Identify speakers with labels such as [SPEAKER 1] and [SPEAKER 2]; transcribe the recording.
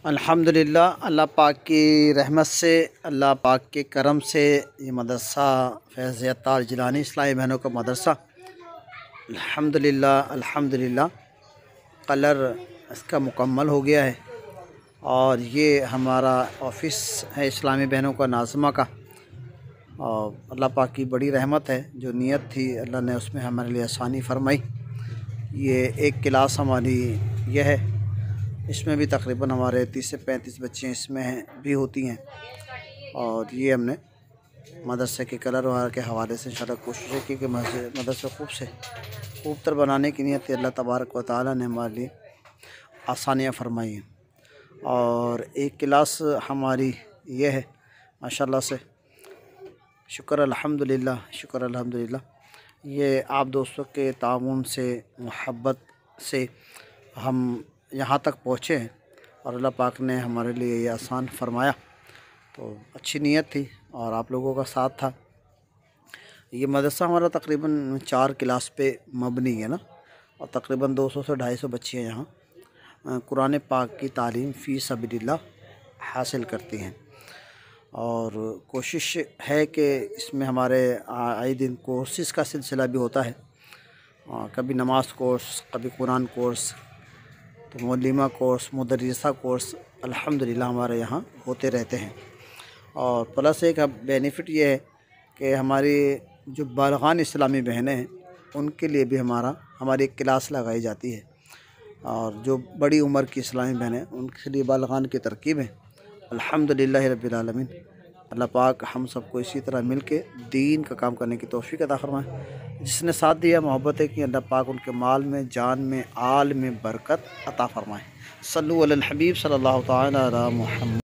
[SPEAKER 1] अल्हम्दुलिल्लाह अल्लाह पाक की रहमत से, अल्लाह पाक के करम से ये मदरसा फैज़ अत्तार जिलानी इस्लामी बहनों का मदरसा अल्हम्दुलिल्लाह कलर इसका मुकम्मल हो गया है। और ये हमारा ऑफ़िस है इस्लामी बहनों का नाज़मा का। और अल्लाह पाक की बड़ी रहमत है, जो नीयत थी अल्लाह ने उसमें हमारे लिए आसानी फरमाई। ये एक क्लास हमारी यह है, इसमें भी तकरीबन हमारे 30 से 35 बच्चे इसमें भी होती हैं। और ये हमने मदरसे के कलर वगैरह के हवाले से इंशाल्लाह कोशिश की कि मदरसे खूबतर बनाने की नीयत अल्लाह तबारक व तआला ने हमारे लिए आसानियाँ फरमाई हैं। और एक क्लास हमारी ये है माशाल्लाह से, शुक्र अल्हम्दुलिल्लाह। ये आप दोस्तों के ताउन से, मोहब्बत से हम यहाँ तक पहुँचे हैं और अल्लाह पाक ने हमारे लिए ये आसान फरमाया। तो अच्छी नीयत थी और आप लोगों का साथ था। ये मदरसा हमारा तकरीबन 4 क्लास पे मबनी है ना, और तकरीबन 200 से 250 बच्चे यहाँ कुरान पाक की तालीम फ़ी सबीलिल्लाह हासिल करती हैं। और कोशिश है कि इसमें हमारे आए दिन कोर्सेज़ का सिलसिला भी होता है, कभी नमाज कोर्स, कभी कुरान कोर्स, तो मुअल्लिमा कोर्स, मुदर्रिसा कोर्स अल्हम्दुलिल्लाह हमारे यहाँ होते रहते हैं। और प्लस एक बेनिफ़िट ये है कि हमारी जो बालिग़ान इस्लामी बहनें हैं उनके लिए भी हमारी एक क्लास लगाई जाती है। और जो बड़ी उम्र की इस्लामी बहनें उनके लिए बालिग़ान की तरकीब है। अल्हम्दुलिल्लाह रब्बिल आलमीन। अल्लाह पाक हम सबको इसी तरह मिल के दीन का काम करने की तौफ़ीक़ अता फ़रमाए। जिसने साथ दिया, मोहब्बतें की, अल्लाह पाक उनके माल में, जान में, आल में बरकत अता फ़रमाए। सल्लु अलल हबीब सल्लल्लाहु तआला अला मुहम्मद।